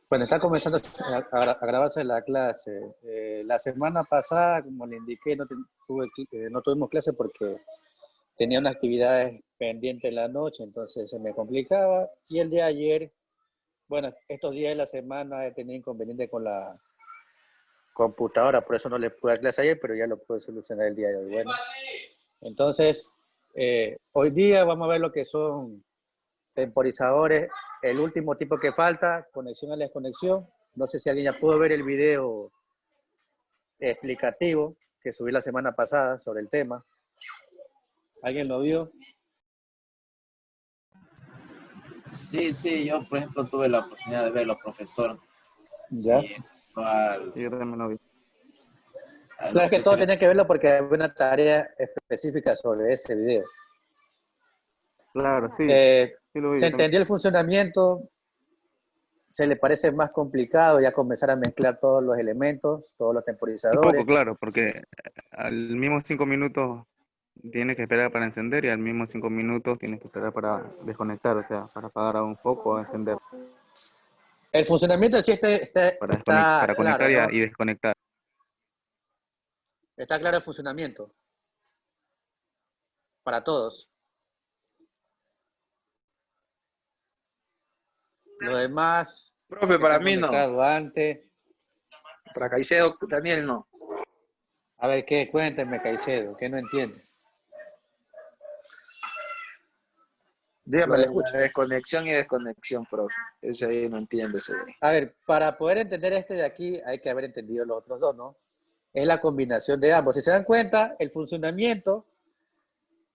Bueno, está comenzando a grabarse la clase. La semana pasada, como le indiqué, no tuvimos clase porque tenía unas actividades pendientes en la noche, entonces se me complicaba. Y el de ayer, bueno, estos días de la semana he tenido inconveniente con la computadora, por eso no le pude dar clase ayer, pero ya lo puedo solucionar el día de hoy. Bueno, entonces, hoy día vamos a ver lo que son temporizadores. El último tipo que falta, conexión a la desconexión. No sé si alguien ya pudo ver el video explicativo que subí la semana pasada sobre el tema. ¿Alguien lo vio? Sí, sí, yo por ejemplo tuve la oportunidad de verlo, profesor. Ya. Y al, Yo también lo vi. a Claro, lo es que que se todo ve, tenía que verlo porque hay una tarea específica sobre ese video. Claro, sí, sí lo vi ¿Se yo también. entendió el funcionamiento? ¿Se le parece más complicado ya comenzar a mezclar todos los elementos, todos los Un poco, temporizadores? claro, porque al mismo 5 minutos tienes que esperar para encender y al mismo 5 minutos tienes que esperar para desconectar, o sea, para apagar a un foco o encender, El funcionamiento sí está para claro, conectar ¿no? y desconectar. Está claro el funcionamiento para todos. Lo demás Profe, para está mí no. conectado antes. Para Caicedo, Daniel no. A ver, ¿qué? Cuéntenme, Caicedo, ¿qué no entiende? Lo Dígame, le de la escucho. desconexión y desconexión, profe. Ese ahí no entiendo ese de ahí. A ver, para poder entender este de aquí hay que haber entendido los otros dos, ¿no? Es la combinación de ambos. Si se dan cuenta, el funcionamiento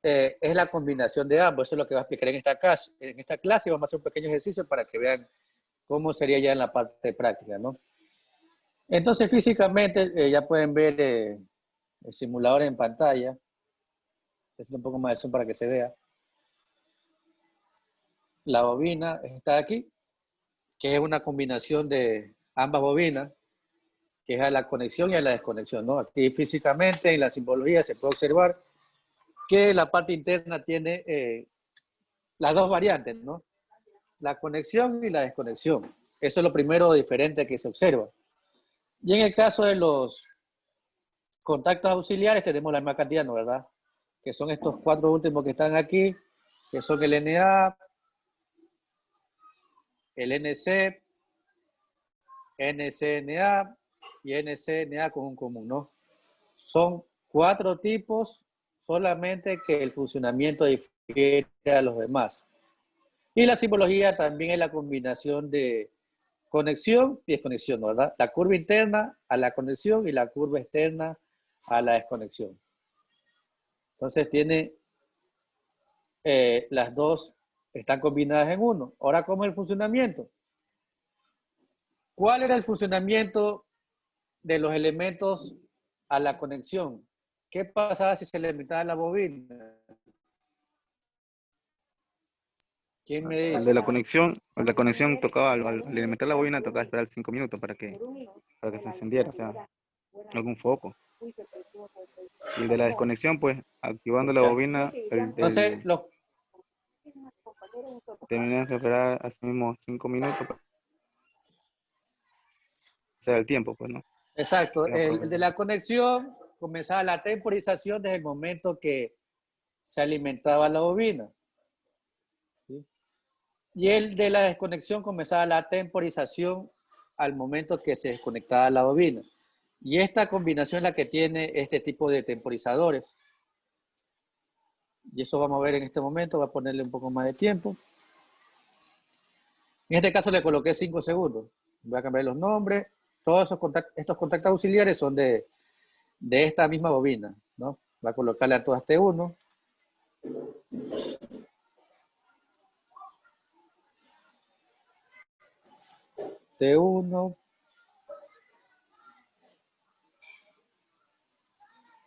es la combinación de ambos. Eso es lo que va a explicar en esta clase. En esta clase vamos a hacer un pequeño ejercicio para que vean cómo sería ya en la parte práctica, ¿no? Entonces, físicamente, ya pueden ver el simulador en pantalla. Es un poco más de zoom para que se vea. La bobina está aquí, que es una combinación de ambas bobinas, que es a la conexión y a la desconexión, ¿no? Aquí físicamente en la simbología se puede observar que la parte interna tiene las dos variantes, ¿no? La conexión y la desconexión. Eso es lo primero diferente que se observa. Y en el caso de los contactos auxiliares tenemos la misma cantidad, ¿no? ¿Verdad? Que son estos cuatro últimos que están aquí, que son el NA, el NC, NCNA y NCNA con un común, ¿no? Son cuatro tipos, solamente que el funcionamiento difiere a los demás. Y la simbología también es la combinación de conexión y desconexión, ¿no? ¿Verdad? La curva interna a la conexión y la curva externa a la desconexión. Entonces tiene las dos están combinadas en uno. Ahora, ¿cómo es el funcionamiento? ¿Cuál era el funcionamiento de los elementos a la conexión? ¿Qué pasaba si se le limitaba la bobina? ¿Quién me El dice? de la conexión tocaba, al alimentar la bobina tocaba esperar 5 minutos para que se encendiera, o sea, algún foco. Y el de la desconexión, pues, activando la ¿Ya? bobina, Entonces, tenías que esperar así mismo 5 minutos para hacer el tiempo, pues, ¿no? exacto, Ya, el de profe. la conexión comenzaba la temporización desde el momento que se alimentaba la bobina. ¿Sí? Y el de la desconexión comenzaba la temporización al momento que se desconectaba la bobina. Y esta combinación es la que tiene este tipo de temporizadores. Y eso vamos a ver en este momento, voy a ponerle un poco más de tiempo. En este caso le coloqué 5 segundos. Voy a cambiar los nombres. Todos estos contactos auxiliares son de esta misma bobina, ¿no? Voy a colocarle a todas T1. T1.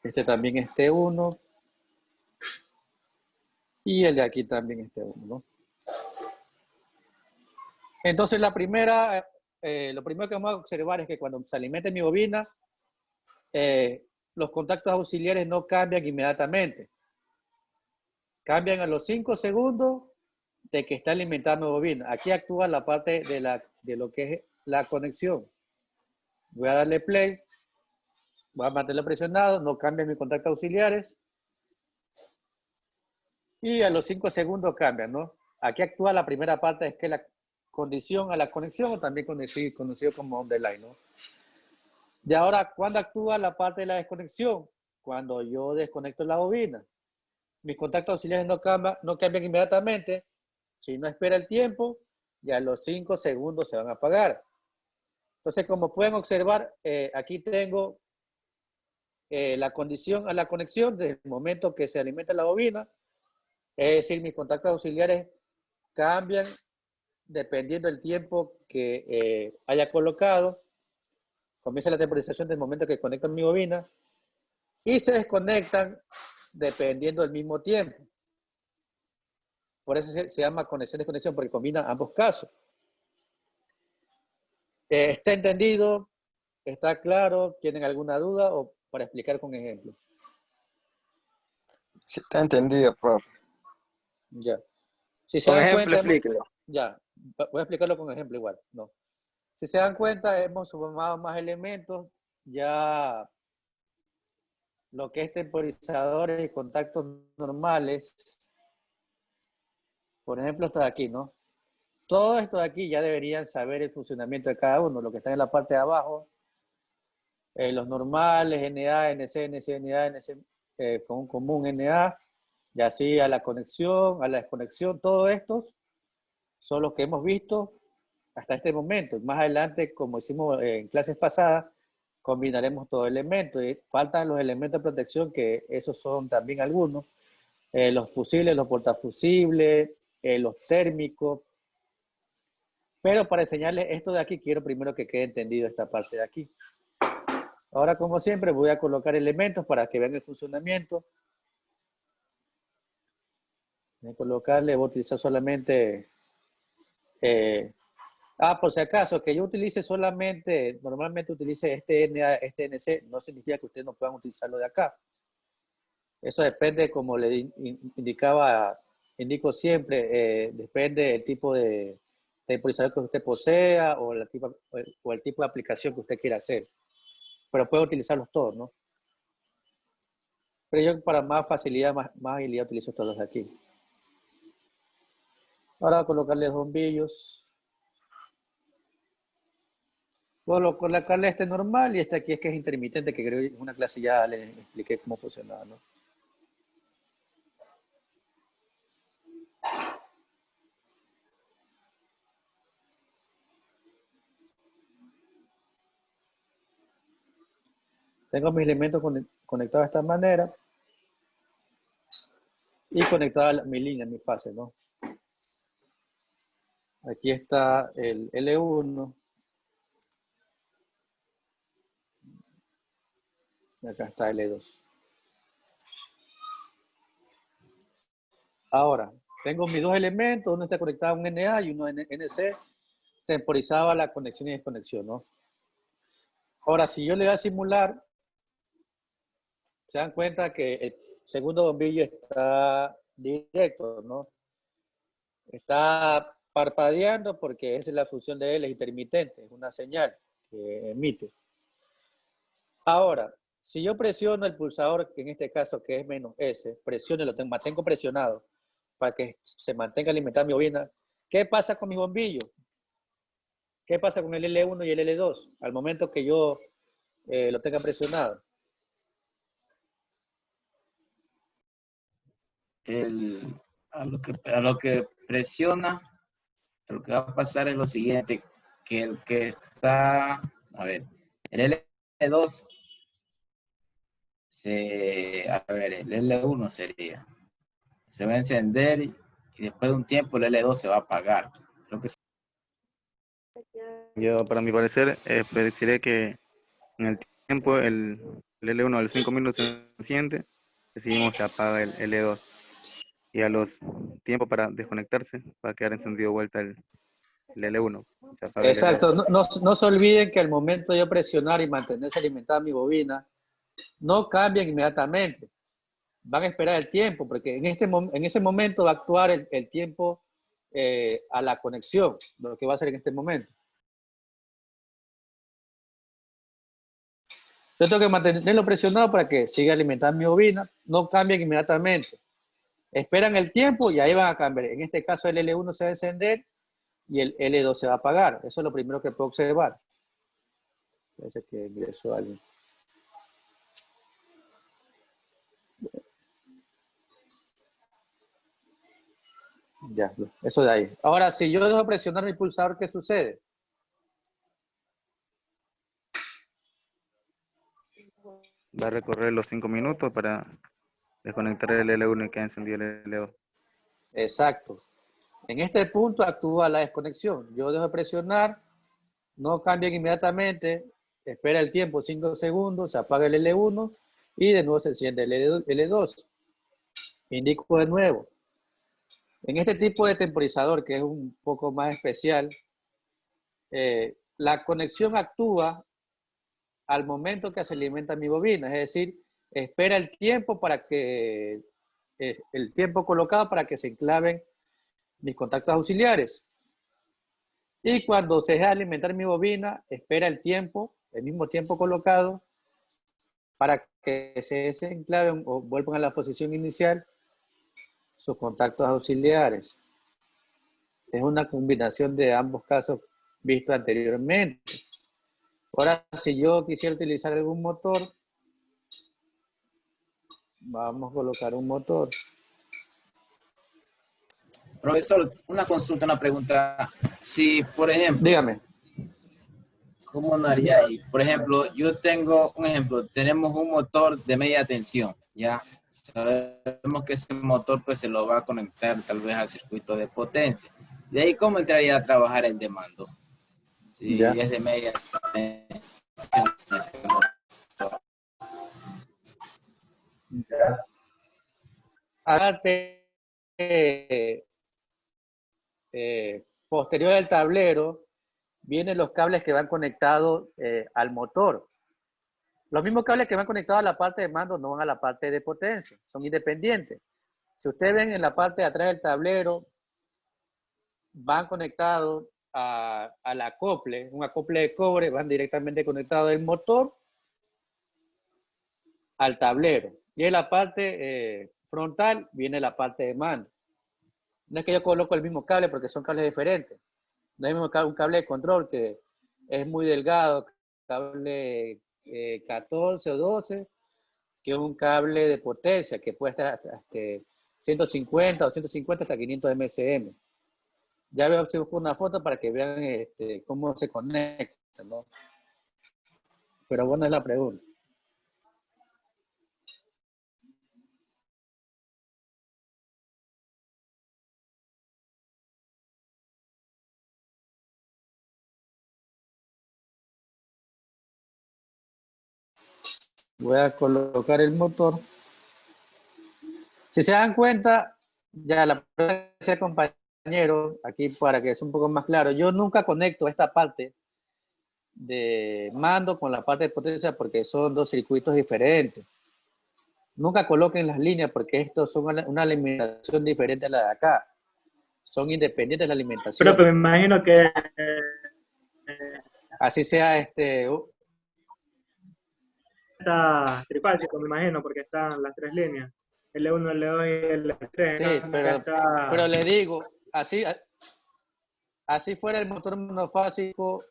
Este también es T1. Y el de aquí también es T1, ¿no? Entonces lo primero que vamos a observar es que cuando se alimente mi bobina, los contactos auxiliares no cambian inmediatamente. Cambian a los 5 segundos de que está alimentando mi bobina. Aquí actúa la parte de lo que es la conexión. Voy a darle play. Voy a mantenerlo presionado. No cambia mis contactos auxiliares. Y a los 5 segundos cambian, ¿no? Aquí actúa la primera parte, es que la condición a la conexión, o también conocido como on the line, ¿no? Y ahora, ¿cuándo actúa la parte de la desconexión? Cuando yo desconecto la bobina. Mis contactos auxiliares no cambian inmediatamente. Si no espera el tiempo, ya a los 5 segundos se van a apagar. Entonces, como pueden observar, aquí tengo la condición a la conexión desde el momento que se alimenta la bobina. Es decir, mis contactos auxiliares cambian dependiendo del tiempo que haya colocado. Comienza la temporización del momento que conecto mi bobina y se desconectan dependiendo del mismo tiempo. Por eso se llama conexión-desconexión, porque combina ambos casos. ¿Está entendido? ¿Está claro? ¿Tienen alguna duda o para explicar con ejemplo? Sí, está entendido, profe. Ya. Si se Con dan ejemplo, cuenta, explíquelo. ya, voy a explicarlo con ejemplo igual. No. Si se dan cuenta, hemos sumado más elementos. Ya lo que es temporizadores y contactos normales, por ejemplo, esto de aquí, ¿no? Todo esto de aquí ya deberían saber el funcionamiento de cada uno, lo que está en la parte de abajo, los normales, NA, NC, NC, NA, NC, con un común NA, y así a la conexión, a la desconexión, todos estos son los que hemos visto hasta este momento. Más adelante, como hicimos en clases pasadas, combinaremos todo elemento. Y faltan los elementos de protección, que esos son también algunos. Los fusibles, los portafusibles, los térmicos. Pero para enseñarles esto de aquí, quiero primero que quede entendido esta parte de aquí. Ahora, como siempre, voy a colocar elementos para que vean el funcionamiento. Voy a colocarle, voy a utilizar solamente... por si acaso, que yo utilice solamente, normalmente utilice este NA, este NC, no significa que ustedes no puedan utilizarlo de acá. Eso depende, como le indico siempre, depende del tipo de temporizador que usted posea o el tipo de aplicación que usted quiera hacer. Pero puede utilizarlos todos, ¿no? Pero yo para más facilidad, más agilidad, utilizo estos dos de aquí. Ahora voy a colocarle los bombillos. Puedo colocarle este normal y este aquí es que es intermitente, que creo que en una clase ya les expliqué cómo funcionaba, ¿no? Tengo mis elementos conectados de esta manera y conectada mi línea, mi fase, ¿no? Aquí está el L1. Y acá está L2. Ahora, tengo mis dos elementos, uno está conectado a un NA y uno NC, temporizaba la conexión y desconexión, ¿no? Ahora, si yo le voy a simular, se dan cuenta que el segundo bombillo está directo, ¿no? Está parpadeando porque esa es la función de él, es intermitente, es una señal que emite. Ahora, si yo presiono el pulsador, que en este caso que es menos S, presiono y lo mantengo presionado para que se mantenga alimentada mi bobina, ¿qué pasa con mi bombillo? ¿Qué pasa con el L1 y el L2 al momento que yo lo tenga presionado? A lo que presiona, lo que va a pasar es lo siguiente, que el que está, a ver, el L2, el L1 sería, se va a encender y después de un tiempo el L2 se va a apagar. Creo que Yo, para mi parecer, predeciré que en el tiempo el L1 a los 5 minutos se enciende, seguimos se apaga el L2 y a los tiempos para desconectarse va a quedar encendido de vuelta el L1, se apaga el L2. Exacto, no se olviden que al momento de yo presionar y mantenerse alimentada mi bobina, no cambian inmediatamente. Van a esperar el tiempo, porque en ese momento va a actuar el tiempo a la conexión, lo que va a hacer en este momento. Yo tengo que mantenerlo presionado para que siga alimentando mi bobina, no cambien inmediatamente. Esperan el tiempo y ahí van a cambiar. En este caso el L1 se va a encender y el L2 se va a apagar. Eso es lo primero que puedo observar. Parece que ingresó alguien. Ya, eso de ahí. Ahora, si yo dejo presionar mi pulsador, ¿qué sucede? Va a recorrer los 5 minutos para desconectar el L1 y queda encendido el L2. Exacto. En este punto actúa la desconexión. Yo dejo de presionar, no cambian inmediatamente, espera el tiempo, 5 segundos, se apaga el L1 y de nuevo se enciende el L2. Indico de nuevo. En este tipo de temporizador, que es un poco más especial, la conexión actúa al momento que se alimenta mi bobina, es decir, espera el tiempo para que, el tiempo colocado para que se enclaven mis contactos auxiliares. Y cuando se deja de alimentar mi bobina, espera el tiempo, el mismo tiempo colocado, para que se desenclaven o vuelvan a la posición inicial sus contactos auxiliares. Es una combinación de ambos casos vistos anteriormente. Ahora, si yo quisiera utilizar algún motor, vamos a colocar un motor. Profesor, una consulta, una pregunta. Si, por ejemplo, Dígame. ¿cómo no haría ahí? Por ejemplo, yo tengo un ejemplo, tenemos un motor de media tensión, ¿ya? Sabemos que ese motor pues se lo va a conectar tal vez al circuito de potencia. De ahí, ¿cómo entraría a trabajar el de mando? Si Ya. es de media tensión ese motor. Ya. Aparte, posterior al tablero, vienen los cables que van conectados al motor. Los mismos cables que van conectados a la parte de mando no van a la parte de potencia, son independientes. Si ustedes ven en la parte de atrás del tablero, van conectados al acople, un acople de cobre, van directamente conectados del motor al tablero. Y en la parte frontal viene la parte de mando. No es que yo coloco el mismo cable porque son cables diferentes. No es un cable de control que es muy delgado, cable 14 o 12, que es un cable de potencia que puede estar hasta 150 o 150 hasta 500 MSM. Ya veo si busco una foto para que vean cómo se conecta, ¿no? Pero bueno, es la pregunta. Voy a colocar el motor. Si se dan cuenta, ya la presencia del compañero, aquí para que sea un poco más claro, yo nunca conecto esta parte de mando con la parte de potencia porque son dos circuitos diferentes. Nunca coloquen las líneas porque estos son una alimentación diferente a la de acá. Son independientes de la alimentación. Pero me imagino que Así sea está trifásico, me imagino, porque están las tres líneas. L1, L2 y L3. sí, pero le digo, así fuera el motor monofásico,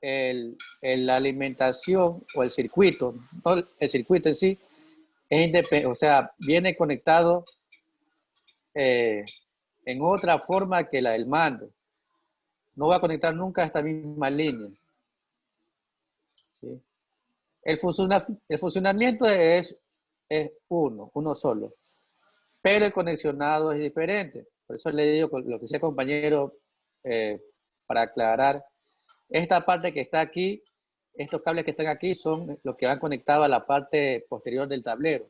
la alimentación o el circuito, no el circuito en sí, es independiente, o sea, viene conectado en otra forma que la del mando. No va a conectar nunca a esta misma línea. ¿Sí? El funcionamiento es uno solo, pero el conexionado es diferente. Por eso le digo lo que decía compañero, para aclarar, esta parte que está aquí, estos cables que están aquí son los que van conectados a la parte posterior del tablero.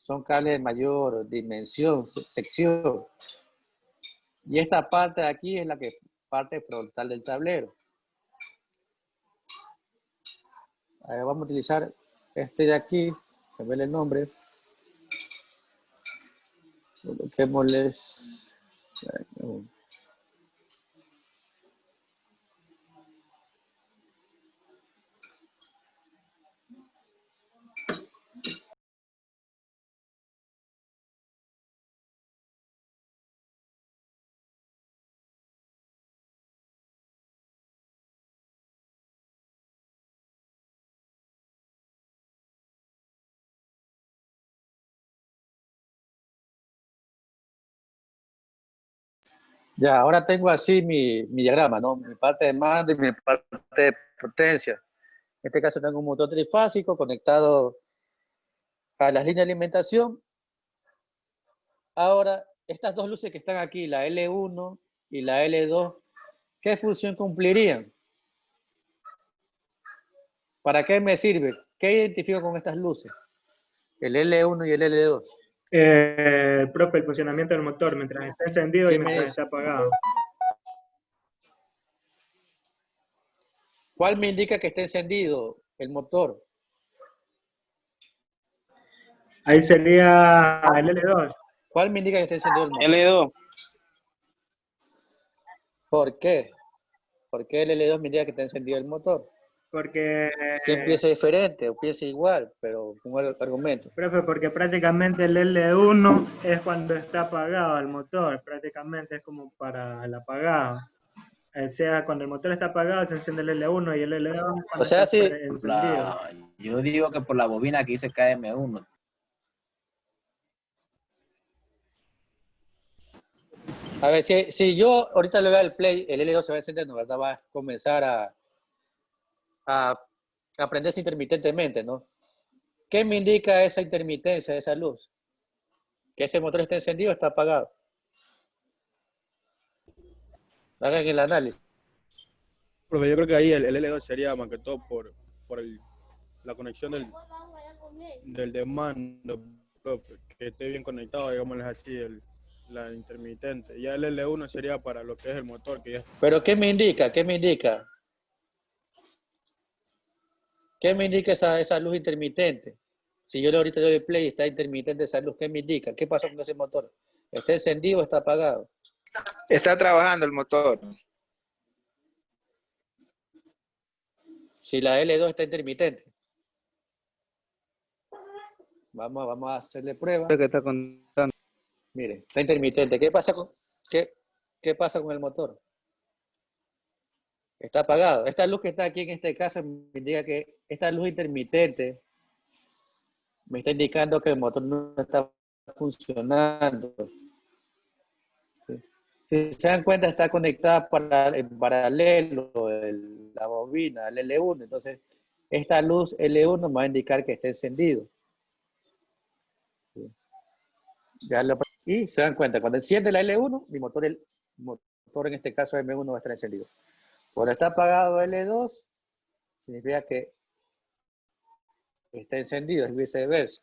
Son cables de mayor dimensión, sección. Y esta parte de aquí es la parte frontal del tablero. Vamos a utilizar este de aquí, cambiarle el nombre. Coloquémosles Ya, ahora tengo así mi diagrama, ¿no? Mi parte de mando y mi parte de potencia. En este caso tengo un motor trifásico conectado a las líneas de alimentación. Ahora, estas dos luces que están aquí, la L1 y la L2, ¿qué función cumplirían? ¿Para qué me sirve? ¿Qué identifico con estas luces? El L1 y el L2. El funcionamiento del motor mientras está encendido y ¿Qué me mientras dice? está apagado. ¿Cuál me indica que está encendido el motor? Ahí sería el L2, ¿Cuál me indica que está encendido el motor? L2. ¿Por qué? ¿Por qué el L2 me indica que está encendido el motor? porque, ¿Quién piensa diferente o piensa igual, pero con el argumento? profe, porque prácticamente el L1 es cuando está apagado el motor, prácticamente es como para el apagado. O sea, cuando el motor está apagado se enciende el L1 y el L2 O cuando sea, está si, encendido. Yo digo que por la bobina que dice KM1. a ver, si yo ahorita le voy al play, el L2 se va a encender, ¿no? ¿Verdad? Va a comenzar a prenderse intermitentemente, ¿no? ¿Qué me indica esa intermitencia, esa luz? Que ese motor está encendido o está apagado. Hagan el análisis. Profe, yo creo que ahí el L2 sería más que todo por la conexión del de mando, profe, que esté bien conectado, digámosles así, la intermitente. Ya el L1 sería para lo que es el motor, que ya... Pero ¿qué me indica? ¿Qué me indica? ¿Qué me indica esa luz intermitente? Si yo ahorita le doy play y está intermitente esa luz, ¿qué me indica? ¿Qué pasa con ese motor? ¿Está encendido o está apagado? Está trabajando el motor. Si la L2 está intermitente. Vamos a hacerle prueba. Creo que está contando. Mire, está intermitente. ¿Qué pasa con el motor? Está apagado. Esta luz que está aquí en este caso me indica que esta luz intermitente me está indicando que el motor no está funcionando. Si se dan cuenta, está conectada en paralelo la bobina, el L1. Entonces, esta luz L1 me va a indicar que está encendido. Y se dan cuenta, cuando enciende la L1, mi motor en este caso M1 va a estar encendido. Cuando está apagado L2, significa que está encendido, es viceversa.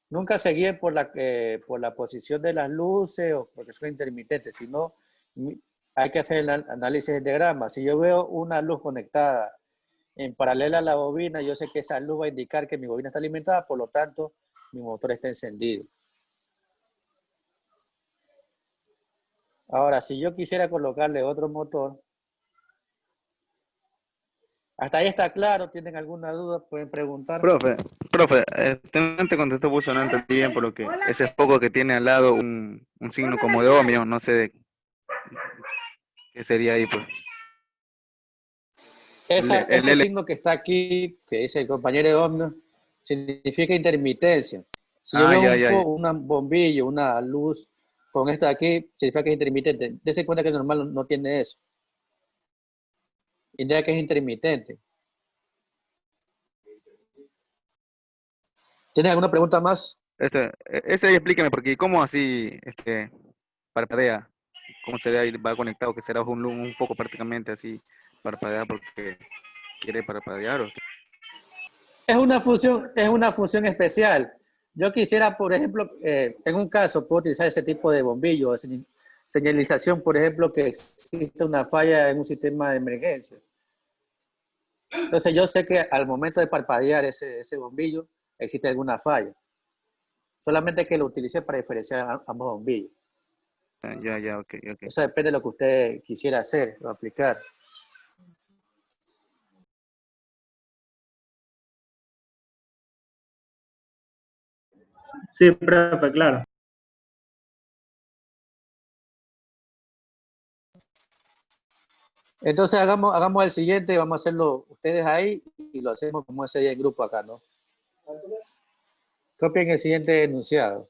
Nunca se guíen por la posición de las luces o porque son intermitentes, sino hay que hacer el análisis del diagrama. Si yo veo una luz conectada en paralela a la bobina, yo sé que esa luz va a indicar que mi bobina está alimentada, por lo tanto, mi motor está encendido. Ahora, si yo quisiera colocarle otro motor, hasta ahí está claro. ¿Tienen alguna duda? Pueden preguntar. Profe, antes cuando esto puso no entendí bien por lo que ese poco que tiene al lado un signo como de ohmio, no sé de qué sería ahí, pues. Este signo que está aquí, que dice el compañero de ohmio, significa intermitencia. Si yo veo un bombillo, una luz con esta de aquí, significa que es intermitente. Dese cuenta que el normal no tiene eso. Indica que es intermitente. ¿Tienes alguna pregunta más? Ese ahí explíqueme, porque ¿cómo así parpadea? ¿Cómo sería ahí? ¿Va conectado? Que será un poco prácticamente así, parpadea porque quiere parpadear. Es una función especial. Yo quisiera, por ejemplo, en un caso, puedo utilizar ese tipo de bombillo, señalización, por ejemplo, que existe una falla en un sistema de emergencia. Entonces yo sé que al momento de parpadear ese bombillo, existe alguna falla. Solamente que lo utilicé para diferenciar ambos bombillos. Ok. Eso depende de lo que usted quisiera hacer o aplicar. Sí, profe, claro. Entonces hagamos el siguiente, vamos a hacerlo ustedes ahí y lo hacemos como ese día en grupo acá, ¿no? Copien el siguiente enunciado.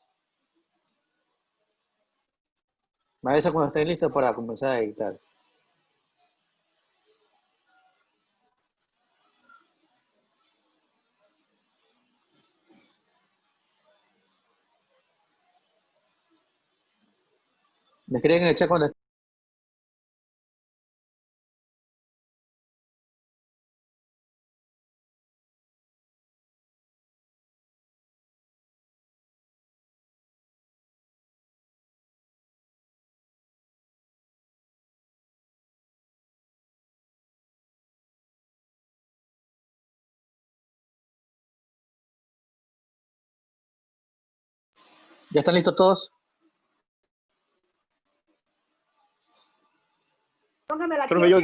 Me avisa cuando estén listos para comenzar a editar. Me escriben en el chat cuando ¿Ya están listos todos? Profe, yo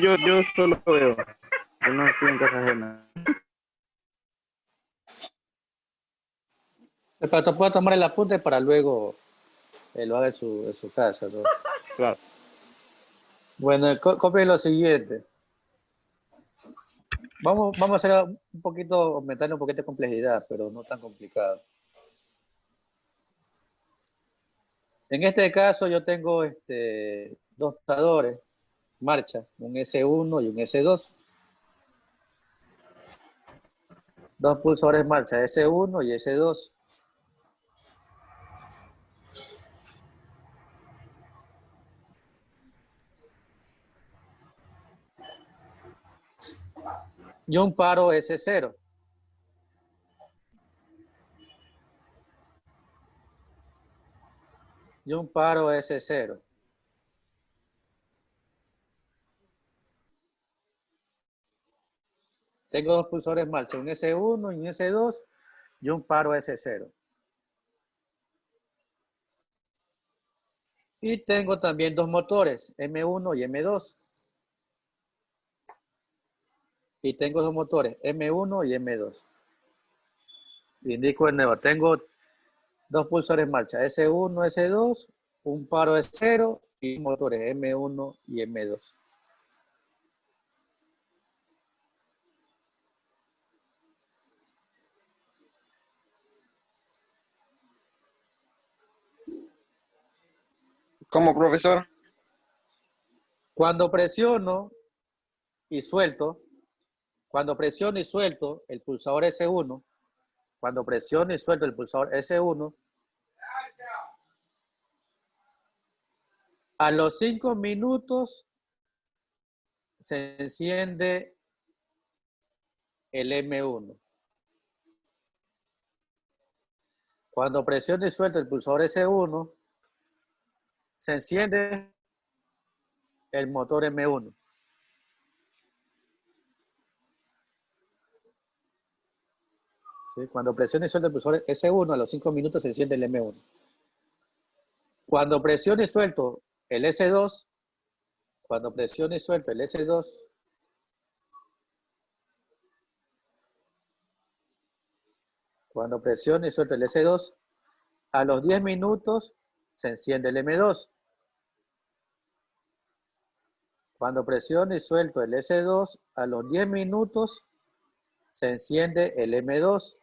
solo veo. Yo no estoy en casa ajena. Para que pueda tomar el apunte para luego lo haga en su casa, ¿no? Claro. Bueno, copien lo siguiente. Vamos a hacer un poquito, aumentar un poquito de complejidad, pero no tan complicado. En este caso yo tengo dos pulsadores, marcha, un S1 y un S2. Dos pulsadores marcha, S1 y S2. Y un paro S0. Y un paro S0. Tengo dos pulsadores en marcha, un S1 y un S2 y un paro S0. Y tengo también dos motores, M1 y M2. Y tengo dos motores, M1 y M2. Indico de nuevo, tengo dos pulsores en marcha, S1, S2, un paro S0 y motores M1 y M2. ¿Cómo, profesor? Cuando presiono y suelto el pulsador S1, cuando presiono y suelto el pulsador S1, a los 5 minutos se enciende el M1. Cuando presiono y suelto el pulsador S1, se enciende el motor M1. ¿Sí? Cuando presiono y suelto el pulsador S1, a los 5 minutos se enciende el M1. Cuando presiono y suelto el S2, cuando presiono y suelto el S2, cuando presiono y suelto el S2, a los 10 minutos se enciende el M2. Cuando presiono y suelto el S2, a los 10 minutos se enciende el M2.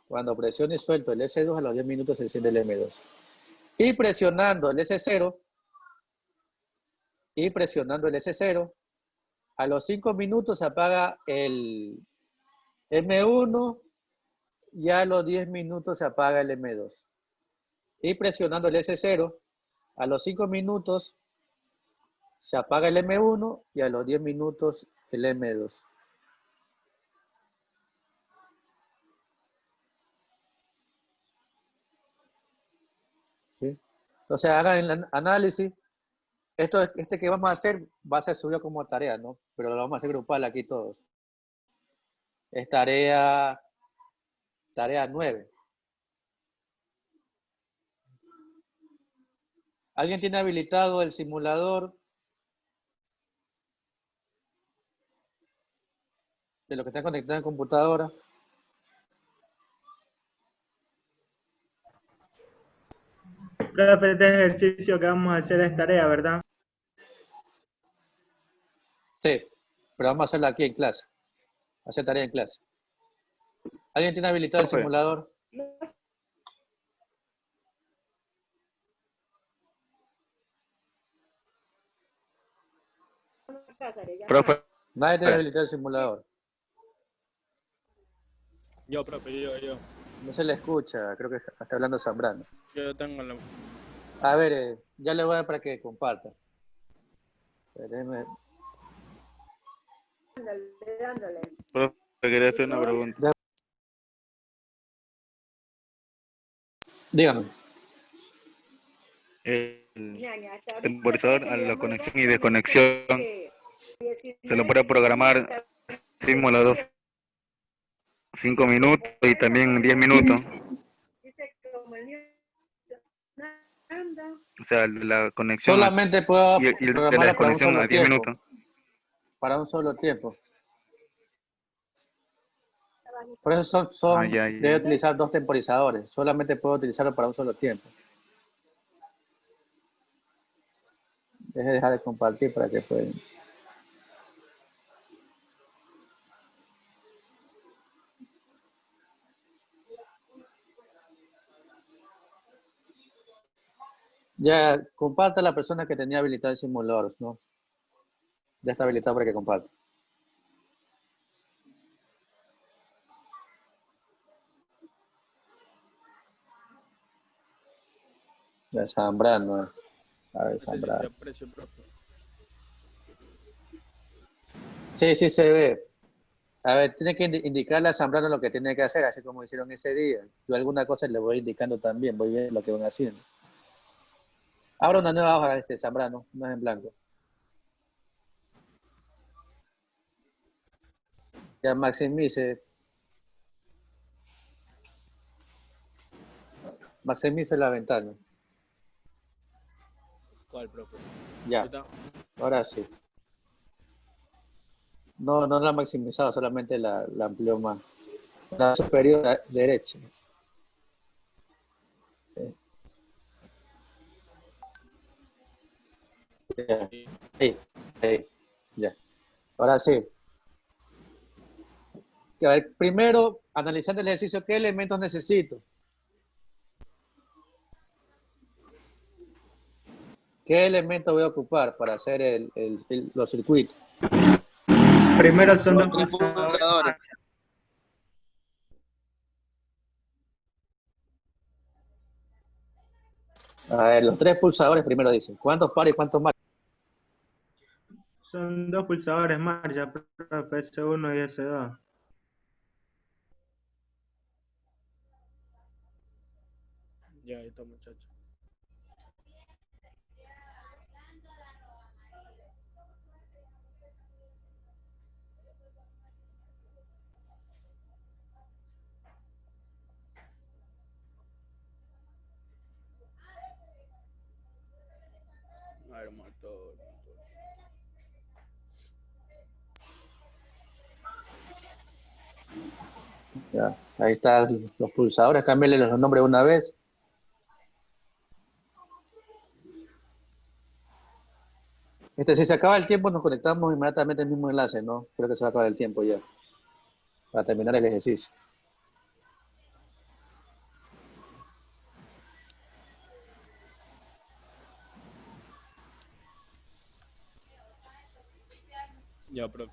Cuando presiono y suelto el S2, a los 10 minutos se enciende el M2. Y presionando el S0, a los 5 minutos se apaga el M1 y a los 10 minutos se apaga el M2. Y presionando el S0, a los 5 minutos se apaga el M1 y a los 10 minutos el M2. ¿Sí? Entonces hagan el análisis. Este que vamos a hacer va a ser subido como tarea, ¿no? Pero lo vamos a hacer grupal aquí todos. Es tarea 9. ¿Alguien tiene habilitado el simulador de lo que está conectado en computadora? Profe, este ejercicio que vamos a hacer es tarea, ¿verdad? Sí, pero vamos a hacerlo aquí en clase. Hacer tarea en clase. ¿Alguien tiene habilitado el Profe. simulador? Profe, Nadie tiene habilitado el simulador. Yo, profe, yo. No se le escucha, creo que está hablando Zambrano. Yo tengo la... A ver, ya le voy a dar para que comparta. Déjeme- profe, quería hacer una pregunta. Dígame. El temporizador a la conexión y desconexión se lo puede programar simulador 5 minutos y también 10 minutos. O sea, el de la conexión Solamente puedo y el de la programarla para un desconexión solo a 10 tiempo. minutos. Para un solo tiempo. Por eso son Ya. debe utilizar 2 temporizadores. Solamente puedo utilizarlo para un solo tiempo. Deje de dejar de compartir para que puedan. Ya, comparta la persona que tenía habilitado el simulador, ¿no? Ya está habilitado para que comparta. Ya, Zambrano. A ver, Zambrano. Aprecio, profe. Sí, sí se ve. A ver, tiene que indicarle a Zambrano lo que tiene que hacer, así como hicieron ese día. Yo alguna cosa le voy indicando también, voy viendo lo que van haciendo. Abra una nueva hoja, Zambrano, no es en blanco. Ya maximice la ventana. ¿Cuál, profe? Ya, Ahorita. ahora sí. No la ha maximizado, solamente la amplió más. La superior derecha. Ya. Ahí, ya. Ahora sí. A ver, primero, analizando el ejercicio, ¿qué elementos necesito? ¿Qué elementos voy a ocupar para hacer los circuitos? Primero son Los 2 3 pulsadores. A ver, los 3 pulsadores primero dicen. ¿Cuántos pares y cuántos más? Son 2 pulsadores marcha, profe, S1 y S2. Ya, ahí está, muchacho. A ver, motor. Ya, ahí están los pulsadores. Cámbienle los nombres una vez. Si se acaba el tiempo, nos conectamos inmediatamente al mismo enlace, ¿no? Creo que se va a acabar el tiempo ya. Para terminar el ejercicio. Ya, profe.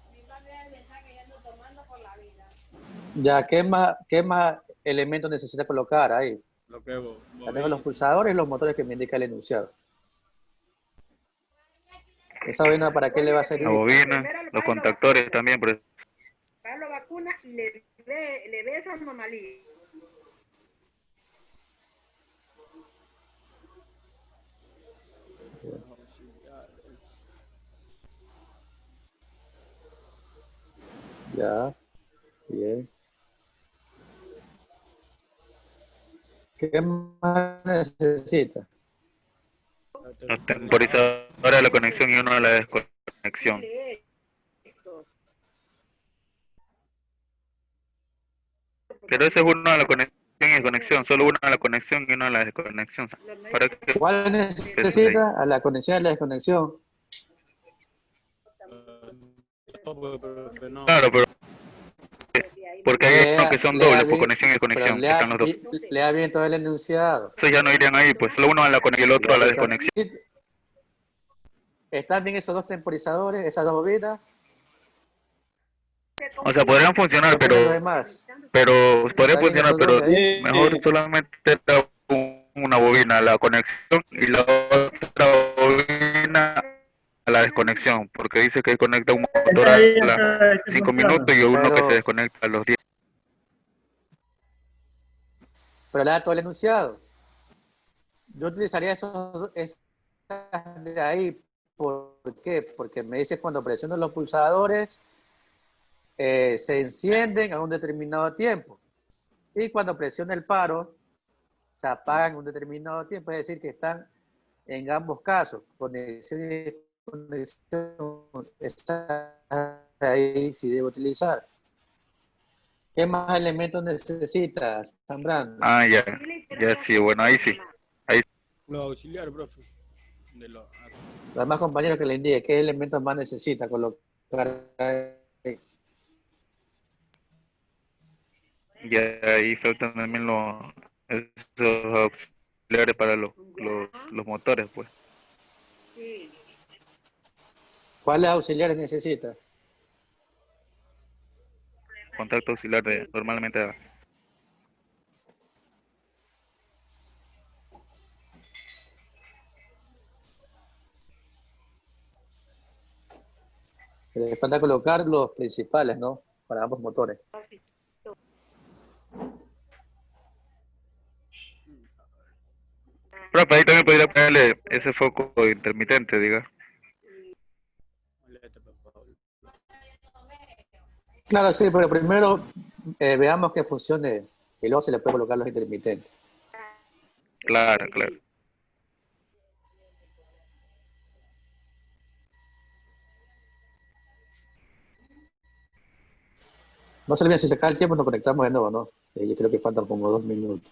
Ya, ¿qué más elementos necesita colocar ahí? Lo que Ya tengo los pulsadores y los motores que me indica el enunciado. ¿Esa bobina para qué le va a servir? La bobina, los contactores también, por Para la vacuna le ve esa anomalía. Ya, bien. ¿Qué más necesita? los temporizadores de la conexión y uno de la desconexión. Pero ese es uno de la conexión y desconexión, solo uno de la conexión y uno de la desconexión. ¿Para qué? ¿Cuál necesita? A la conexión y la desconexión. No. Claro, pero porque hay unos que son dobles por conexión y desconexión, que están los dos. Lea bien todo el enunciado. Esos ya no irían ahí, pues solo uno a la conexión y el otro a la desconexión. ¿Están bien esos dos temporizadores, esas dos bobinas? O sea, podrían funcionar, ¿Qué opinan los demás? pero podrían ¿Están bien funcionar, esos pero dos ahí? mejor solamente era una bobina, la conexión, y la otra bobina a la desconexión, porque dice que conecta un motor Está a bien, las pero sí 5 funciona. minutos y uno que se Pero, desconecta a los 10. pero le da todo el enunciado. Yo utilizaría esas de ahí. ¿Por qué? Porque me dice cuando presiono los pulsadores, se encienden a un determinado tiempo. Y cuando presiona el paro, se apagan a un determinado tiempo. Es decir, que están en ambos casos. Conexión y desconexión. Esa ahí sí debo utilizar. ¿Qué más elementos necesitas, Zambrano? Ah, ya, ya sí, bueno, ahí sí. Ahí Los auxiliares, profe. De los, Los demás compañeros que le indique qué elementos más necesita colocar ahí. ya ahí faltan también esos auxiliares para los motores, pues. Sí. ¿Cuáles auxiliares necesita? Contacto auxiliar de normalmente. Le falta colocar los principales, ¿no? Para ambos motores. Profe, ahí también podría ponerle ese foco intermitente, diga. Claro, sí, pero primero veamos que funcione y luego se le puede colocar los intermitentes. Claro, claro. No se olviden, si se acaba el tiempo, nos conectamos de nuevo, ¿no? Yo creo que faltan como 2 minutos.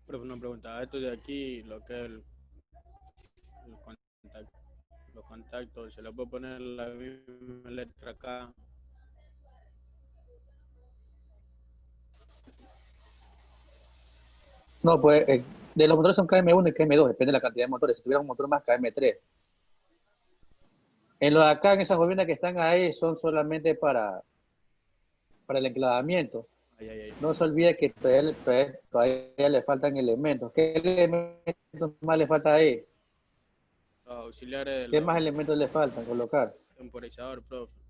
profe, una pregunta. Esto de aquí, lo que es el contacto, los contactos, ¿se le puede poner la misma letra acá? No, pues de los motores son KM1 y KM2, depende de la cantidad de motores. Si tuviera un motor más, KM3. En los de acá, en esas bobinas que están ahí, son solamente para el enclavamiento. Ay, ay, ay. No se olvide que todavía le faltan elementos. ¿Qué elementos más le falta ahí? Los auxiliares, ¿Qué los más elementos le faltan colocar? temporizadores, profe.